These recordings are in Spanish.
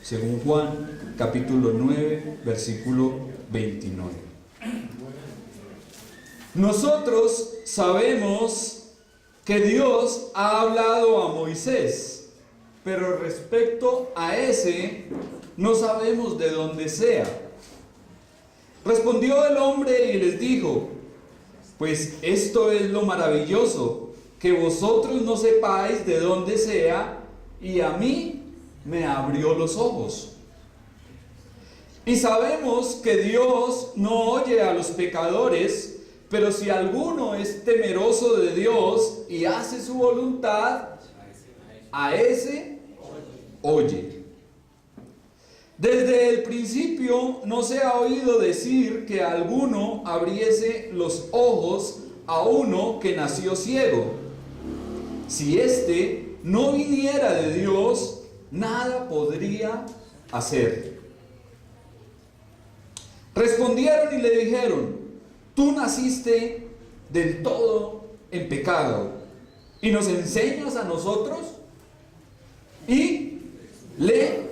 según Juan capítulo 9, versículo 29. Nosotros sabemos que Dios ha hablado a Moisés, pero respecto a ese no sabemos de dónde sea. Respondió el hombre y les dijo: pues esto es lo maravilloso, que vosotros no sepáis de dónde sea, y a mí me abrió los ojos. Y sabemos que Dios no oye a los pecadores, pero si alguno es temeroso de Dios y hace su voluntad, a ese oye. Desde el principio no se ha oído decir que alguno abriese los ojos a uno que nació ciego. Si éste no viniera de Dios, nada podría hacer. Respondieron y le dijeron: tú naciste del todo en pecado, ¿y nos enseñas a nosotros? Y le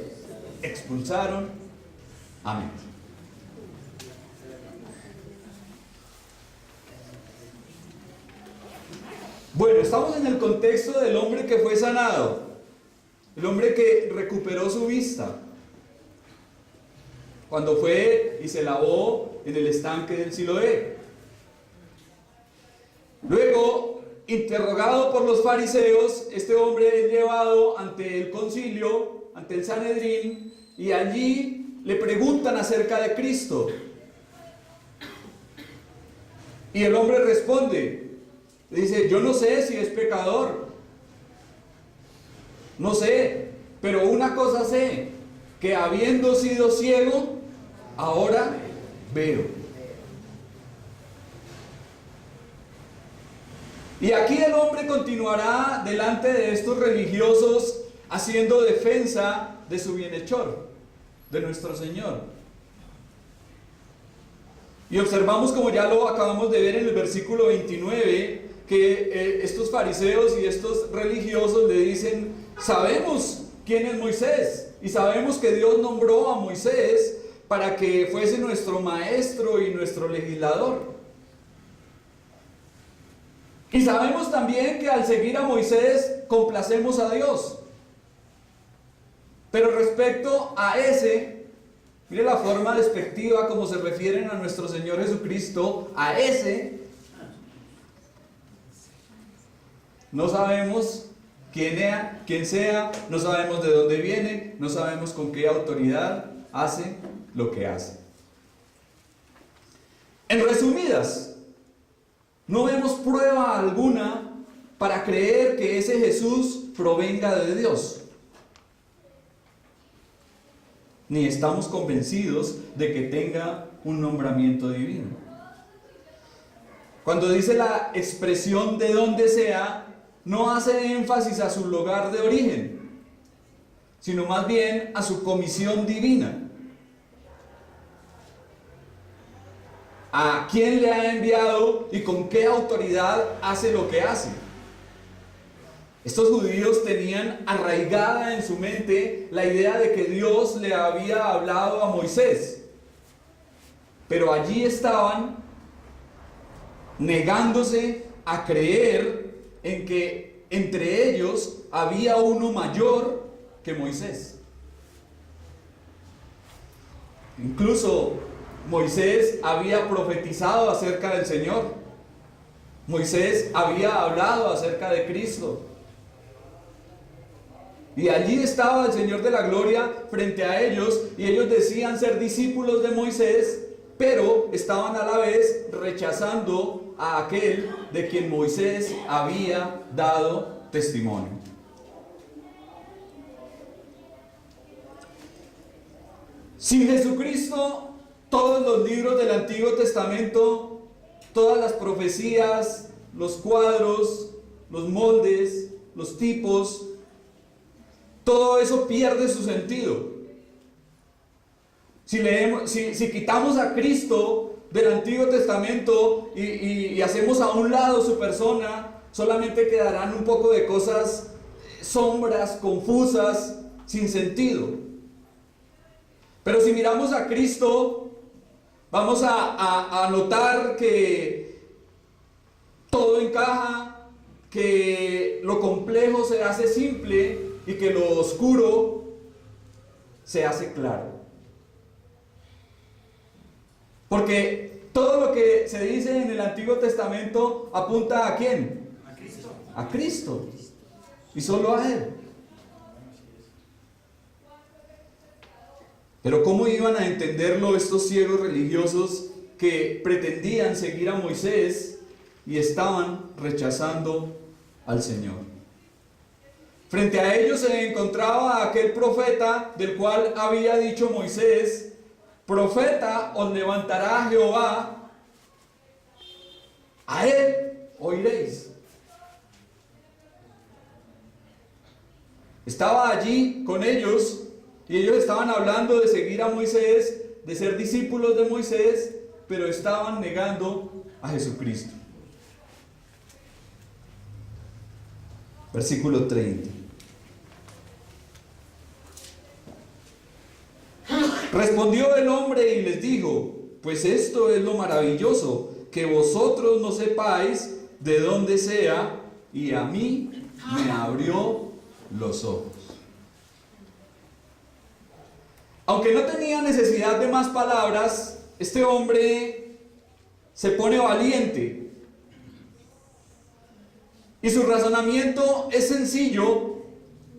expulsaron. Amén. Bueno, estamos en el contexto del hombre que fue sanado, el hombre que recuperó su vista cuando fue y se lavó en el estanque del Siloé. Luego, interrogado por los fariseos, este hombre es llevado ante el concilio, ante el Sanedrín, y allí le preguntan acerca de Cristo. Y el hombre responde, dice: yo no sé si es pecador, no sé, pero una cosa sé, que habiendo sido ciego, ahora veo. Y aquí el hombre continuará delante de estos religiosos haciendo defensa de su bienhechor, de nuestro Señor. Y observamos, como ya lo acabamos de ver en el versículo 29, que estos fariseos y estos religiosos le dicen: sabemos quién es Moisés y sabemos que Dios nombró a Moisés para que fuese nuestro maestro y nuestro legislador. Y sabemos también que al seguir a Moisés complacemos a Dios. Pero respecto a ese, mire la forma despectiva como se refieren a nuestro Señor Jesucristo, a ese, no sabemos quién sea, no sabemos de dónde viene, no sabemos con qué autoridad hace lo que hace. En resumidas, no vemos prueba alguna para creer que ese Jesús provenga de Dios. Ni estamos convencidos de que tenga un nombramiento divino. Cuando dice la expresión de donde sea, no hace énfasis a su lugar de origen, sino más bien a su comisión divina. ¿A quién le ha enviado y con qué autoridad hace lo que hace? Estos judíos tenían arraigada en su mente la idea de que Dios le había hablado a Moisés, pero allí estaban negándose a creer en que entre ellos había uno mayor que Moisés. Incluso Moisés había profetizado acerca del Señor. Moisés había hablado acerca de Cristo. Y allí estaba el Señor de la Gloria frente a ellos, y ellos decían ser discípulos de Moisés, pero estaban a la vez rechazando a aquel de quien Moisés había dado testimonio. Sin Jesucristo, todos los libros del Antiguo Testamento, todas las profecías, los cuadros, los moldes, los tipos, todo eso pierde su sentido. Si quitamos a Cristo del Antiguo Testamento y hacemos a un lado su persona, solamente quedarán un poco de cosas, sombras, confusas, sin sentido. Pero si miramos a Cristo, vamos a notar que todo encaja, que lo complejo se hace simple y que lo oscuro se hace claro. Porque todo lo que se dice en el Antiguo Testamento apunta ¿a quién? A Cristo. A Cristo. Y solo a Él. Pero ¿cómo iban a entenderlo estos ciegos religiosos que pretendían seguir a Moisés y estaban rechazando al Señor? Frente a ellos se encontraba aquel profeta del cual había dicho Moisés: profeta os levantará Jehová, a él oiréis. Estaba allí con ellos y ellos estaban hablando de seguir a Moisés, de ser discípulos de Moisés, pero estaban negando a Jesucristo. Versículo 30. Respondió el hombre y les dijo: pues esto es lo maravilloso, que vosotros no sepáis de dónde sea, y a mí me abrió los ojos. Aunque no tenía necesidad de más palabras, este hombre se pone valiente. Y su razonamiento es sencillo,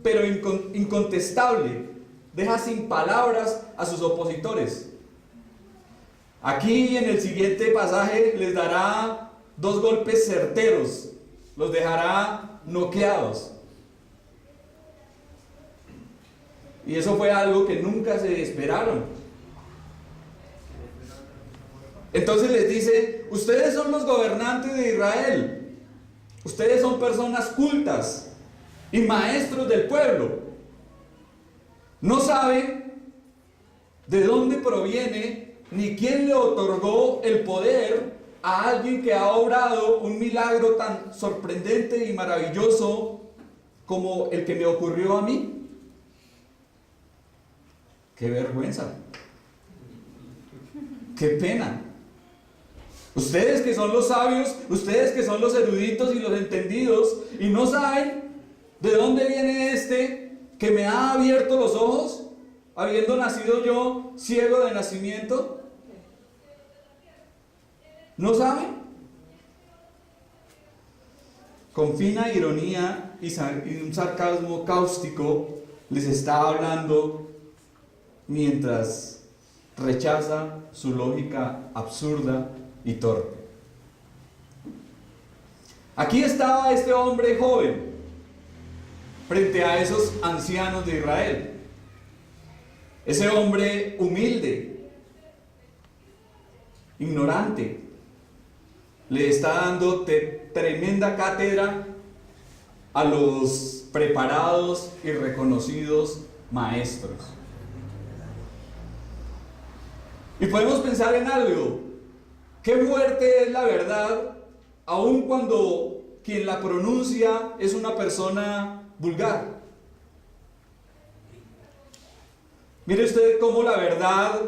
pero incontestable. Deja sin palabras a sus opositores. Aquí en el siguiente pasaje les dará 2 golpes certeros, los dejará noqueados. Y eso fue algo que nunca se esperaron. Entonces les dice: ustedes son los gobernantes de Israel, ustedes son personas cultas y maestros del pueblo. No saben de dónde proviene ni quién le otorgó el poder a alguien que ha obrado un milagro tan sorprendente y maravilloso como el que me ocurrió a mí. ¡Qué vergüenza! ¡Qué pena! Ustedes que son los sabios, ustedes que son los eruditos y los entendidos, y no saben de dónde viene este que me ha abierto los ojos, habiendo nacido yo ciego de nacimiento. ¿No saben? Con fina ironía y un sarcasmo cáustico les está hablando, mientras rechaza su lógica absurda y torpe. Aquí estaba este hombre joven frente a esos ancianos de Israel. Ese hombre humilde, ignorante, le está dando tremenda cátedra a los preparados y reconocidos maestros. Y podemos pensar en algo: qué fuerte es la verdad, aun cuando quien la pronuncia es una persona vulgar. Mire usted cómo la verdad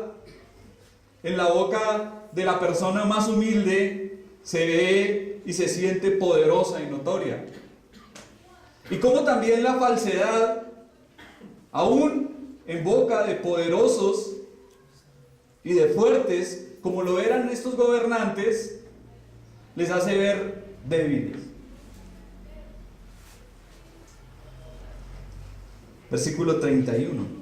en la boca de la persona más humilde se ve y se siente poderosa y notoria. Y cómo también la falsedad, aún en boca de poderosos y de fuertes, como lo eran estos gobernantes, les hace ver débiles. Versículo 31.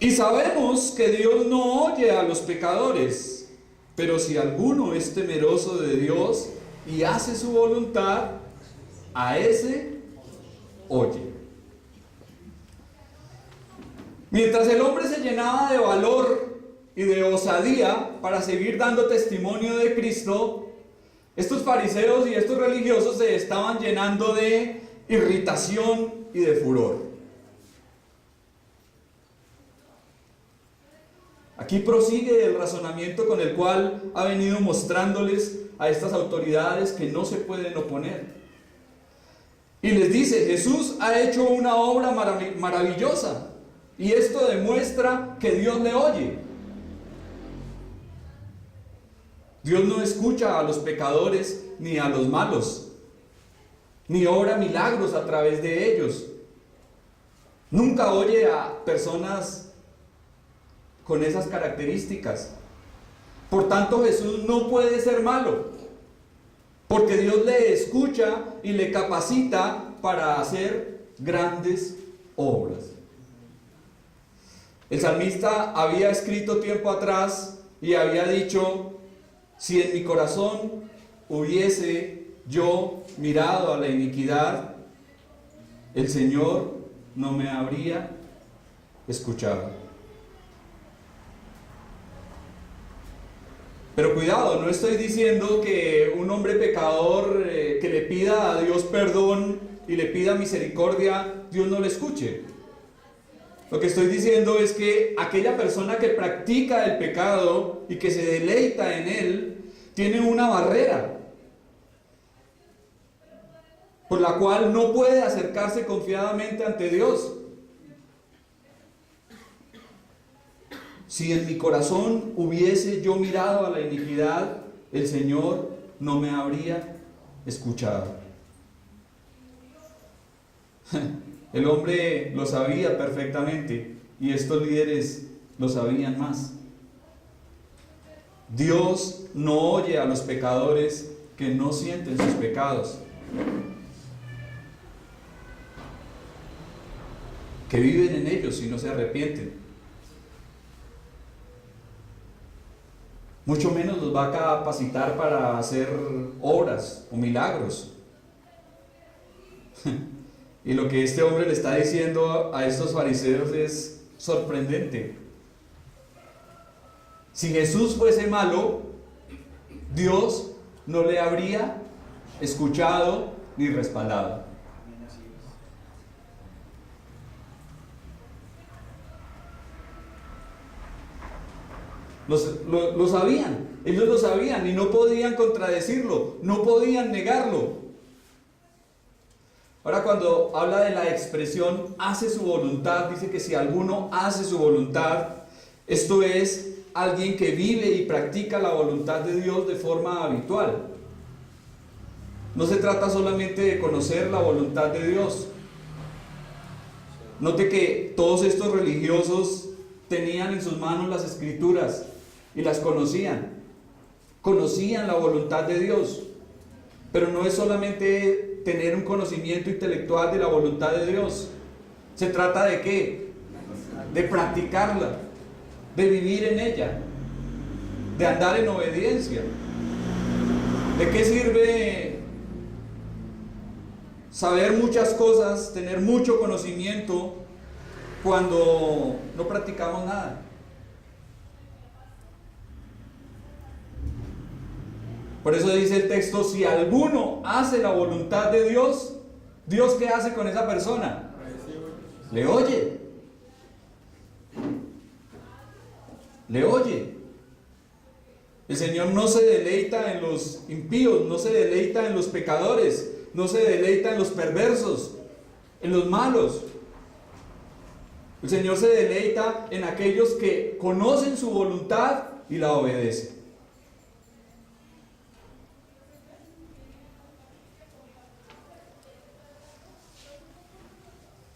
Y sabemos que Dios no oye a los pecadores, pero si alguno es temeroso de Dios y hace su voluntad, a ese oye. Mientras el hombre se llenaba de valor y de osadía para seguir dando testimonio de Cristo, estos fariseos y estos religiosos se estaban llenando de irritación y de furor. Aquí prosigue el razonamiento con el cual ha venido mostrándoles a estas autoridades que no se pueden oponer. Y les dice: Jesús ha hecho una obra maravillosa. Y esto demuestra que Dios le oye. Dios no escucha a los pecadores ni a los malos, ni obra milagros a través de ellos. Nunca oye a personas con esas características. Por tanto, Jesús no puede ser malo, porque Dios le escucha y le capacita para hacer grandes obras. El salmista había escrito tiempo atrás y había dicho: si en mi corazón hubiese yo mirado a la iniquidad, el Señor no me habría escuchado. Pero cuidado, no estoy diciendo que un hombre pecador que le pida a Dios perdón y le pida misericordia, Dios no le escuche. Lo que estoy diciendo es que aquella persona que practica el pecado y que se deleita en él, tiene una barrera por la cual no puede acercarse confiadamente ante Dios. Si en mi corazón hubiese yo mirado a la iniquidad, el Señor no me habría escuchado. El hombre lo sabía perfectamente y estos líderes lo sabían más. Dios no oye a los pecadores que no sienten sus pecados, que viven en ellos y no se arrepienten. Mucho menos los va a capacitar para hacer obras o milagros. Y lo que este hombre le está diciendo a estos fariseos es sorprendente. Si Jesús fuese malo, Dios no le habría escuchado ni respaldado. Lo sabían, ellos lo sabían y no podían contradecirlo, no podían negarlo. Ahora, cuando habla de la expresión hace su voluntad, dice que si alguno hace su voluntad, esto es alguien que vive y practica la voluntad de Dios de forma habitual. No se trata solamente de conocer la voluntad de Dios. Note que todos estos religiosos tenían en sus manos las escrituras y las conocían. Conocían la voluntad de Dios. Pero no es solamente tener un conocimiento intelectual de la voluntad de Dios. Se trata de ¿qué? De practicarla, de vivir en ella, de andar en obediencia. ¿De qué sirve saber muchas cosas, tener mucho conocimiento cuando no practicamos nada? Por eso dice el texto, si alguno hace la voluntad de Dios, ¿Dios qué hace con esa persona? Le oye. Le oye. El Señor no se deleita en los impíos, no se deleita en los pecadores, no se deleita en los perversos, en los malos. El Señor se deleita en aquellos que conocen su voluntad y la obedecen.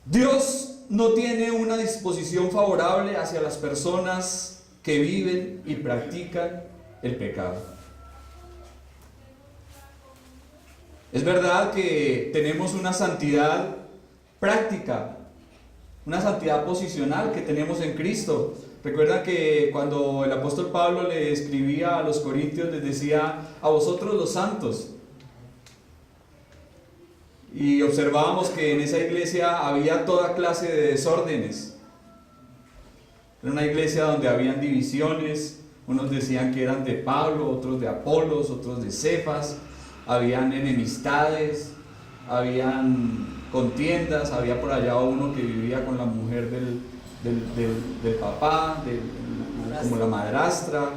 Dios no tiene una disposición favorable hacia las personas que viven y practican el pecado. Es verdad que tenemos una santidad práctica, una santidad posicional que tenemos en Cristo. Recuerda que cuando el apóstol Pablo le escribía a los corintios, les decía: a vosotros los santos. Y observábamos que en esa iglesia había toda clase de desórdenes. Era una iglesia donde habían divisiones. Unos decían que eran de Pablo, otros de Apolos, otros de Cefas. Habían enemistades, habían contiendas. Había por allá uno que vivía con la mujer del papá, como la madrastra,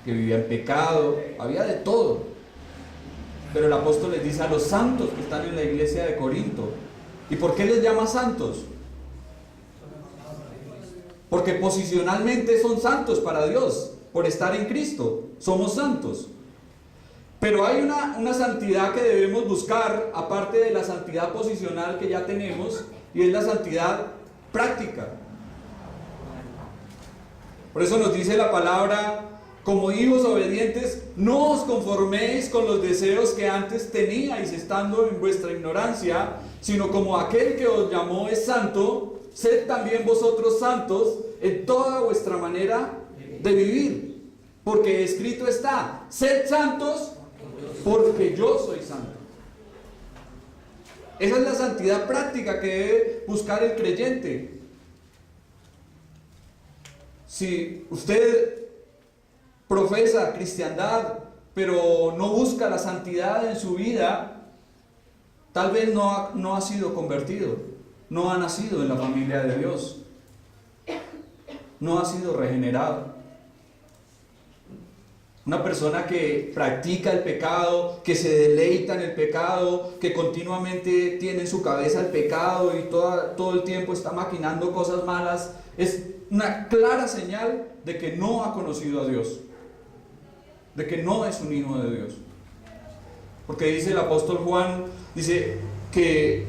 que vivía en pecado. Había de todo. Pero el apóstol les dice a los santos que están en la iglesia de Corinto. ¿Y por qué les llama santos? porque posicionalmente son santos para Dios, por estar en Cristo, somos santos. Pero hay una santidad que debemos buscar, aparte de la santidad posicional que ya tenemos, y es la santidad práctica. Por eso nos dice la palabra: como hijos obedientes, no os conforméis con los deseos que antes teníais estando en vuestra ignorancia, sino como aquel que os llamó es santo, sed también vosotros santos en toda vuestra manera de vivir. Porque escrito está: sed santos porque yo soy santo. Esa es la santidad práctica que debe buscar el creyente. Si usted profesa cristiandad, pero no busca la santidad en su vida, tal vez no ha sido convertido, no ha nacido en la familia de Dios, no ha sido regenerado. Una persona que practica el pecado, que se deleita en el pecado, que continuamente tiene en su cabeza el pecado y todo el tiempo está maquinando cosas malas, es una clara señal de que no ha conocido a Dios, de que no es un hijo de Dios. Porque dice el apóstol Juan, dice que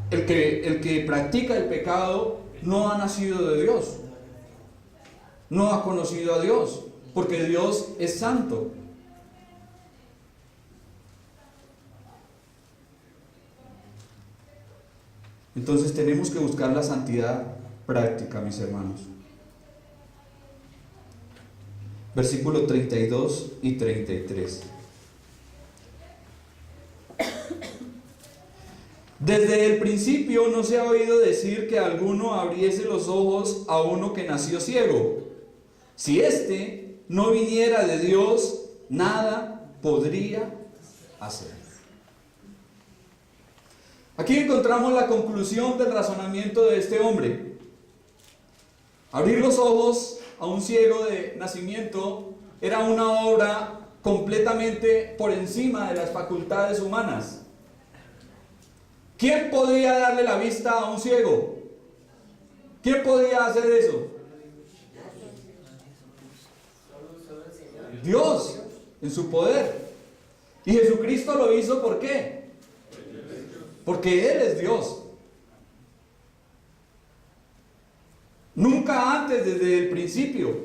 el que practica el pecado no ha nacido de Dios, no ha conocido a Dios, porque Dios es santo. Entonces tenemos que buscar la santidad práctica, mis hermanos. Versículos 32 y 33. Desde el principio no se ha oído decir que alguno abriese los ojos a uno que nació ciego. Si éste no viniera de Dios, nada podría hacer. Aquí encontramos la conclusión del razonamiento de este hombre. Abrir los ojos a un ciego de nacimiento era una obra completamente por encima de las facultades humanas. ¿Quién podía darle la vista a un ciego? ¿Quién podía hacer eso? Dios, en su poder. Y Jesucristo lo hizo, ¿por qué? Porque Él es Dios. Nunca antes, desde el principio.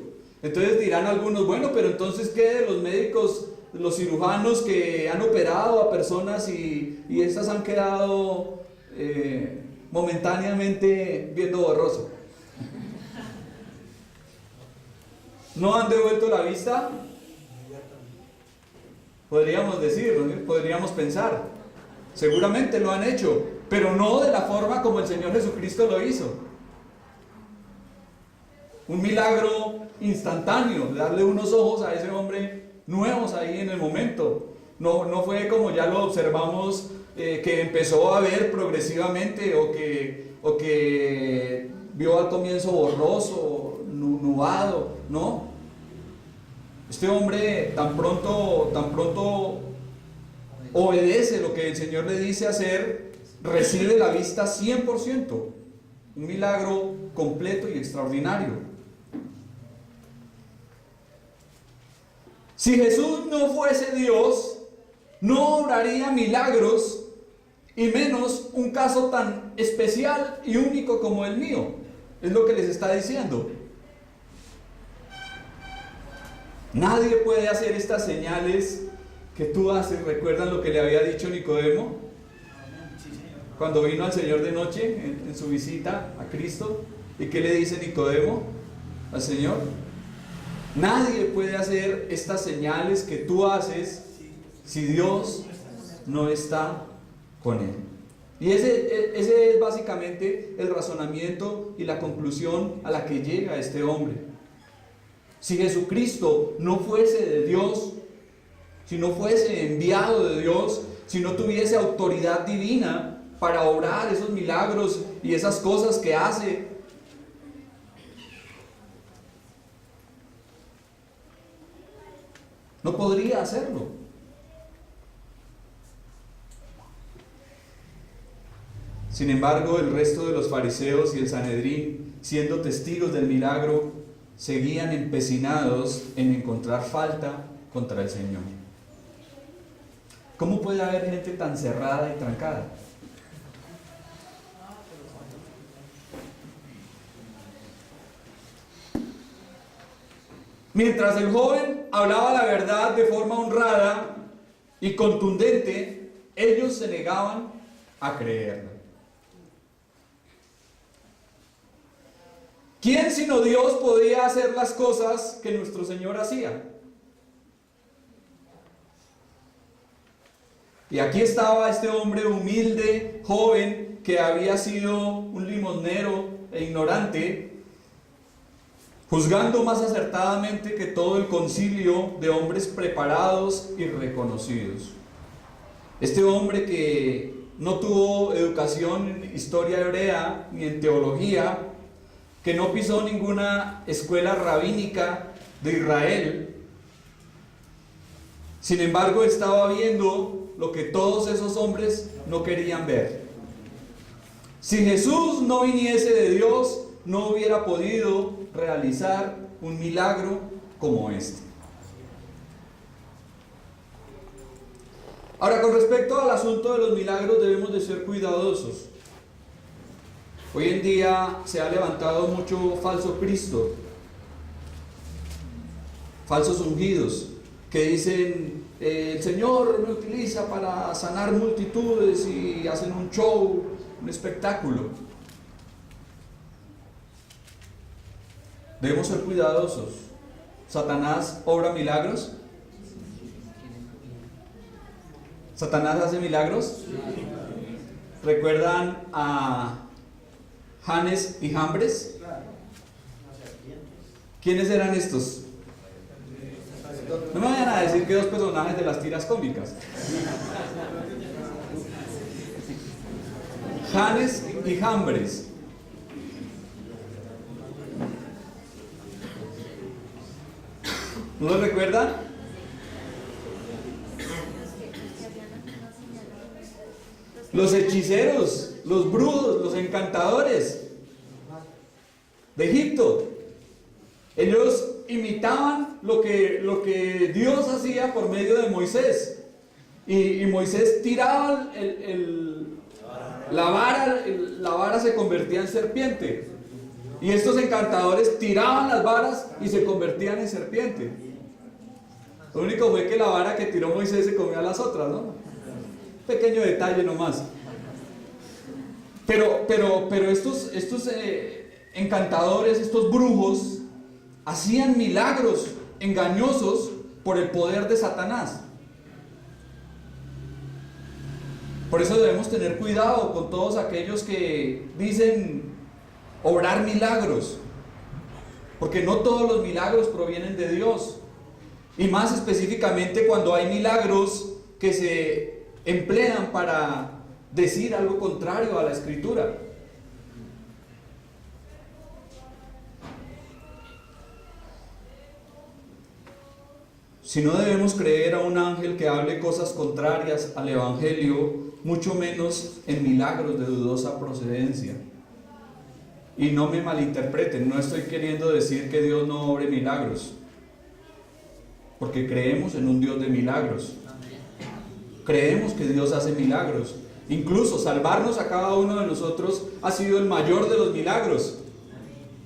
Entonces dirán algunos, bueno, pero entonces ¿qué de los médicos, los cirujanos que han operado a personas y estas han quedado momentáneamente viendo borroso? ¿No han devuelto la vista? Podríamos decir, ¿no? Podríamos pensar. Seguramente lo han hecho, pero no de la forma como el Señor Jesucristo lo hizo. Un milagro instantáneo, darle unos ojos a ese hombre nuevos ahí en el momento. No fue como ya lo observamos, que empezó a ver progresivamente o que vio al comienzo borroso, nubado, no. Este hombre tan pronto obedece lo que el Señor le dice hacer, recibe la vista 100%. Un milagro completo y extraordinario. Si Jesús no fuese Dios, no obraría milagros, y menos un caso tan especial y único como el mío. Es lo que les está diciendo. Nadie puede hacer estas señales que tú haces. ¿Recuerdan lo que le había dicho Nicodemo? Cuando vino al Señor de noche en su visita a Cristo. ¿Y qué le dice Nicodemo al Señor? Nadie puede hacer estas señales que tú haces si Dios no está con él. Y ese es básicamente el razonamiento y la conclusión a la que llega este hombre. Si Jesucristo no fuese de Dios, si no fuese enviado de Dios, si no tuviese autoridad divina para obrar esos milagros y esas cosas que hace, no podría hacerlo. Sin embargo, el resto de los fariseos y el Sanedrín siendo testigos del milagro, seguían empecinados en encontrar falta contra el Señor. ¿Cómo puede haber gente tan cerrada y trancada? Mientras el joven hablaba la verdad de forma honrada y contundente, ellos se negaban a creerlo. ¿Quién sino Dios podía hacer las cosas que nuestro Señor hacía? Y aquí estaba este hombre humilde, joven, que había sido un limosnero e ignorante, juzgando más acertadamente que todo el concilio de hombres preparados y reconocidos. Este hombre que no tuvo educación en historia hebrea ni en teología, que no pisó ninguna escuela rabínica de Israel, sin embargo estaba viendo lo que todos esos hombres no querían ver. Si Jesús no viniese de Dios, no hubiera podido realizar un milagro como este. Ahora, con respecto al asunto de los milagros, debemos de ser cuidadosos. Hoy en día se ha levantado mucho falso Cristo, falsos ungidos, que dicen, el Señor me utiliza para sanar multitudes, y hacen un show, un espectáculo. Debemos ser cuidadosos. ¿Satanás obra milagros? ¿Satanás hace milagros? ¿Recuerdan a Janes y Jambres? ¿Quiénes eran estos? No me vayan a decir que dos personajes de las tiras cómicas. Janes y Jambres. ¿No lo recuerdan? Los hechiceros, los brujos, los encantadores de Egipto. Ellos imitaban lo que Dios hacía por medio de Moisés. Y Moisés tiraba la vara se convertía en serpiente. Y estos encantadores tiraban las varas y se convertían en serpiente. Lo único fue que la vara que tiró Moisés se comió a las otras, ¿no? Pequeño detalle nomás. Pero estos encantadores, estos brujos, hacían milagros engañosos por el poder de Satanás. Por eso debemos tener cuidado con todos aquellos que dicen obrar milagros, porque no todos los milagros provienen de Dios, y más específicamente cuando hay milagros que se emplean para decir algo contrario a la Escritura. Si no debemos creer a un ángel que hable cosas contrarias al Evangelio, mucho menos en milagros de dudosa procedencia. Y no me malinterpreten, no estoy queriendo decir que Dios no obre milagros, porque creemos en un Dios de milagros. Creemos que Dios hace milagros. Incluso salvarnos a cada uno de nosotros ha sido el mayor de los milagros,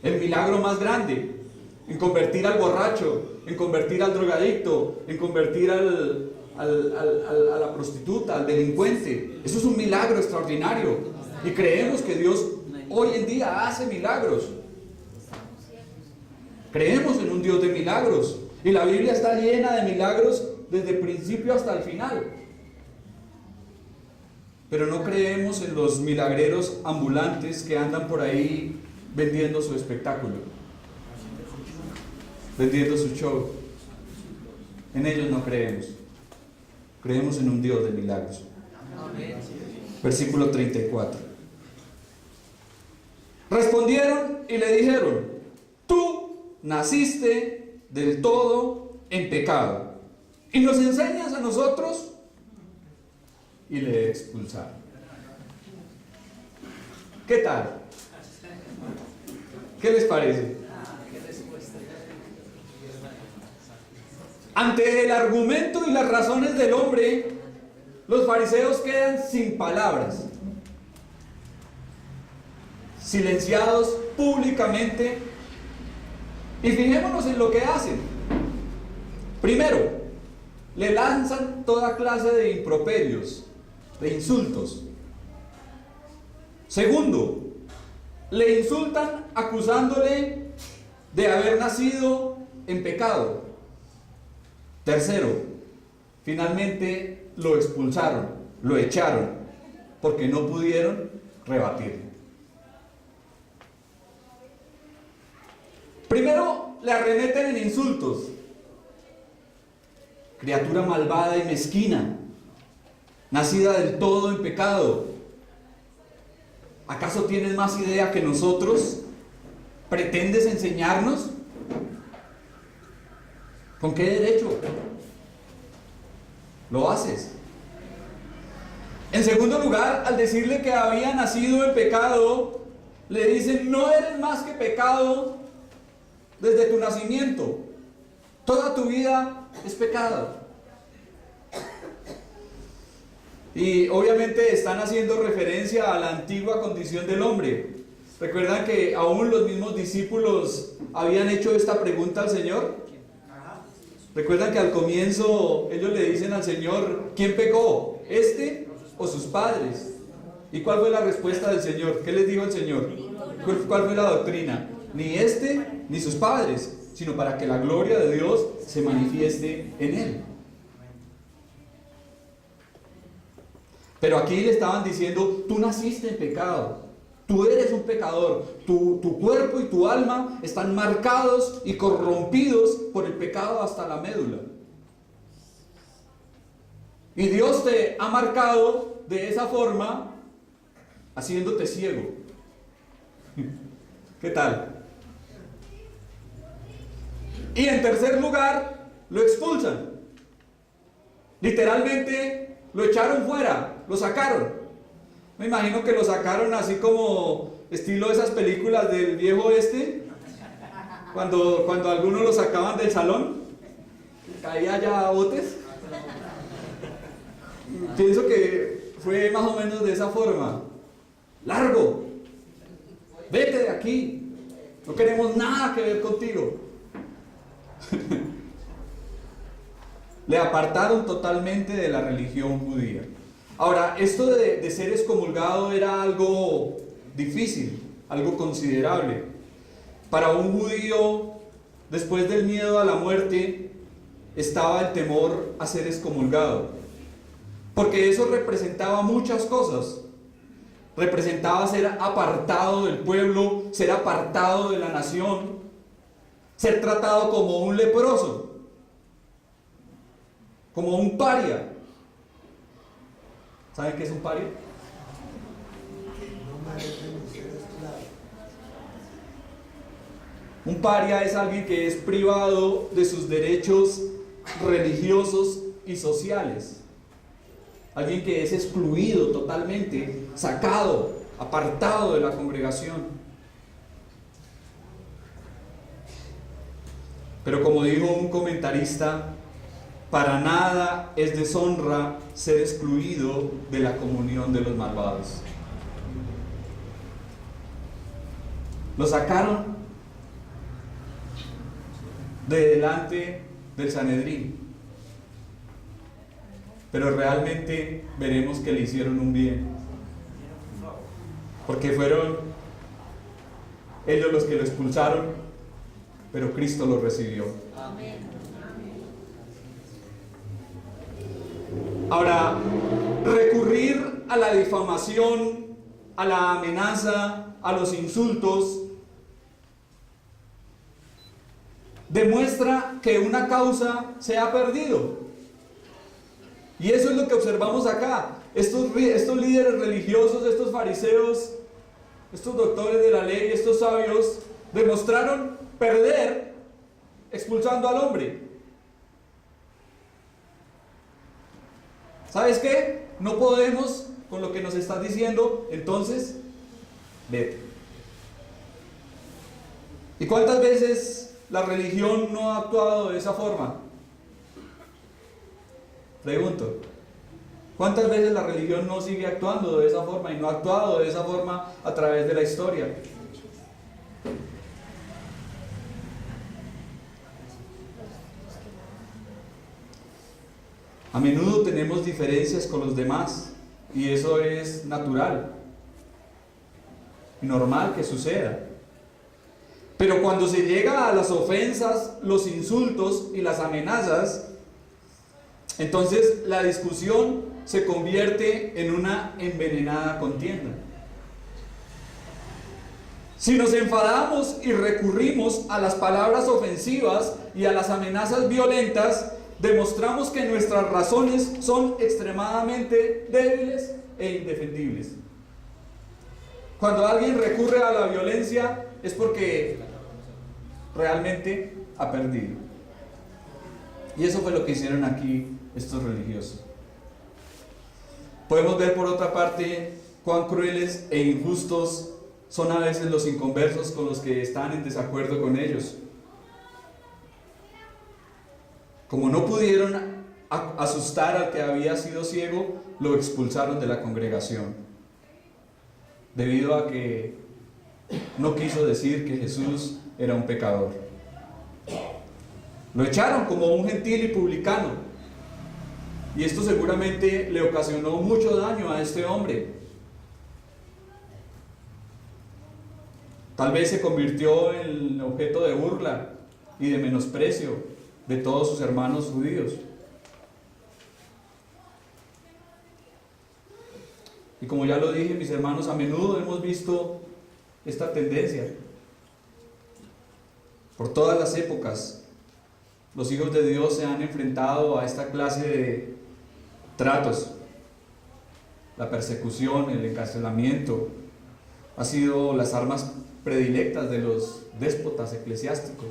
el milagro más grande, en convertir al borracho, en convertir al drogadicto, en convertir a la prostituta, al delincuente. Eso es un milagro extraordinario, y creemos que Dios hoy en día hace milagros. Creemos en un Dios de milagros, y la Biblia está llena de milagros desde el principio hasta el final. Pero no creemos en los milagreros ambulantes que andan por ahí vendiendo su espectáculo, vendiendo su show. En ellos no creemos. Creemos en un Dios de milagros. Versículo 34. Respondieron y le dijeron: tú naciste del todo en pecado, y nos enseñas a nosotros. Y le expulsaron. ¿Qué tal? ¿Qué les parece? Ante el argumento y las razones del hombre, los fariseos quedan sin palabras, silenciados públicamente. Y fijémonos en lo que hacen. Primero, le lanzan toda clase de improperios, de insultos. Segundo, le insultan acusándole de haber nacido en pecado. Tercero, finalmente lo expulsaron, lo echaron, porque no pudieron rebatirlo. Primero le arremeten en insultos. Criatura malvada y mezquina, nacida del todo en pecado. ¿Acaso tienes más idea que nosotros? ¿Pretendes enseñarnos? ¿Con qué derecho lo haces? En segundo lugar, al decirle que había nacido en pecado, le dicen: no eres más que pecado desde tu nacimiento. Toda tu vida es pecado. Y obviamente están haciendo referencia a la antigua condición del hombre. ¿Recuerdan que aún los mismos discípulos habían hecho esta pregunta al Señor? ¿Recuerdan que al comienzo ellos le dicen al Señor: ¿quién pecó? ¿Este o sus padres? ¿Y cuál fue la respuesta del Señor? ¿Qué les dijo el Señor? ¿Cuál fue la doctrina? Ni este ni sus padres, sino para que la gloria de Dios se manifieste en él. Pero aquí le estaban diciendo: tú naciste en pecado, tú eres un pecador, tu cuerpo y tu alma están marcados y corrompidos por el pecado hasta la médula. Y Dios te ha marcado de esa forma, haciéndote ciego. ¿Qué tal? Y en tercer lugar, lo expulsan. Literalmente lo echaron fuera, lo sacaron. Me imagino que lo sacaron así como estilo esas películas del viejo oeste, cuando algunos lo sacaban del salón, caía ya a botes. Pienso que fue más o menos de esa forma. Largo, vete de aquí, no queremos nada que ver contigo. Le apartaron totalmente de la religión judía. Ahora, esto de ser excomulgado era algo difícil, algo considerable. Para un judío, después del miedo a la muerte, estaba el temor a ser excomulgado. Porque eso representaba muchas cosas. Representaba ser apartado del pueblo, ser apartado de la nación, ser tratado como un leproso, como un paria. ¿Saben qué es un paria? Un paria es alguien que es privado de sus derechos religiosos y sociales. Alguien que es excluido totalmente, sacado, apartado de la congregación. Pero como dijo un comentarista, para nada es deshonra ser excluido de la comunión de los malvados. Lo sacaron de delante del Sanedrín. Pero realmente veremos que le hicieron un bien, porque fueron ellos los que lo expulsaron, pero Cristo lo recibió. Ahora, recurrir a la difamación, a la amenaza, a los insultos, demuestra que una causa se ha perdido. Y eso es lo que observamos acá. Estos líderes religiosos, estos fariseos, estos doctores de la ley, estos sabios, demostraron perder expulsando al hombre. ¿Sabes qué? No podemos con lo que nos estás diciendo, entonces vete. ¿Y cuántas veces la religión no ha actuado de esa forma? Pregunto, ¿cuántas veces la religión no sigue actuando de esa forma y no ha actuado de esa forma a través de la historia? A menudo tenemos diferencias con los demás y eso es natural y normal que suceda. Pero cuando se llega a las ofensas, los insultos y las amenazas, entonces la discusión se convierte en una envenenada contienda. Si nos enfadamos y recurrimos a las palabras ofensivas y a las amenazas violentas, demostramos que nuestras razones son extremadamente débiles e indefendibles. Cuando alguien recurre a la violencia es porque realmente ha perdido. Y eso fue lo que hicieron aquí estos religiosos. Podemos ver por otra parte cuán crueles e injustos son a veces los inconversos con los que están en desacuerdo con ellos. Como no pudieron asustar al que había sido ciego, lo expulsaron de la congregación, debido a que no quiso decir que Jesús era un pecador. Lo echaron como un gentil y publicano, y esto seguramente le ocasionó mucho daño a este hombre. Tal vez se convirtió en objeto de burla y de menosprecio de todos sus hermanos judíos. Y como ya lo dije, mis hermanos, a menudo hemos visto esta tendencia. Por todas las épocas, los hijos de Dios se han enfrentado a esta clase de tratos. La persecución, el encarcelamiento, ha sido las armas predilectas de los déspotas eclesiásticos.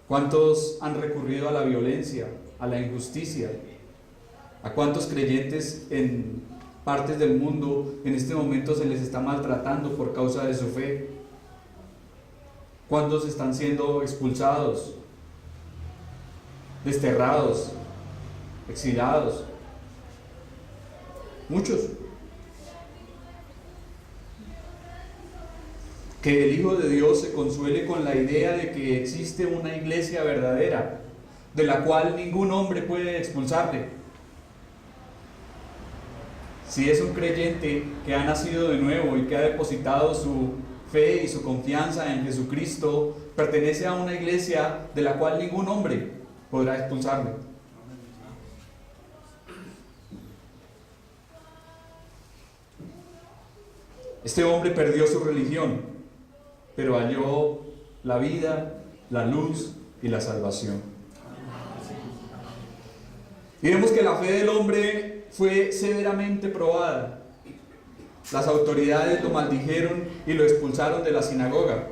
¿Cuántos han recurrido a la violencia, a la injusticia? ¿A cuántos creyentes en partes del mundo en este momento se les está maltratando por causa de su fe? ¿Cuántos están siendo expulsados, desterrados, exiliados? Muchos. Que el Hijo de Dios se consuele con la idea de que existe una iglesia verdadera, de la cual ningún hombre puede expulsarle. Si es un creyente que ha nacido de nuevo y que ha depositado su fe y su confianza en Jesucristo, pertenece a una iglesia de la cual ningún hombre podrá expulsarle. Este hombre perdió su religión, pero halló la vida, la luz y la salvación. Y vemos que la fe del hombre fue severamente probada. Las autoridades lo maldijeron y lo expulsaron de la sinagoga.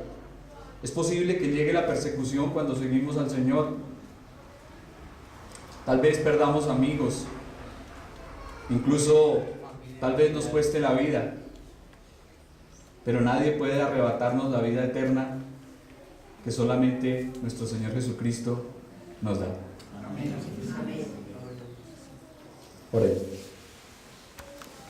Es posible que llegue la persecución cuando seguimos al Señor. Tal vez perdamos amigos, incluso tal vez nos cueste la vida. Pero nadie puede arrebatarnos la vida eterna que solamente nuestro Señor Jesucristo nos da. Amén. Por ello.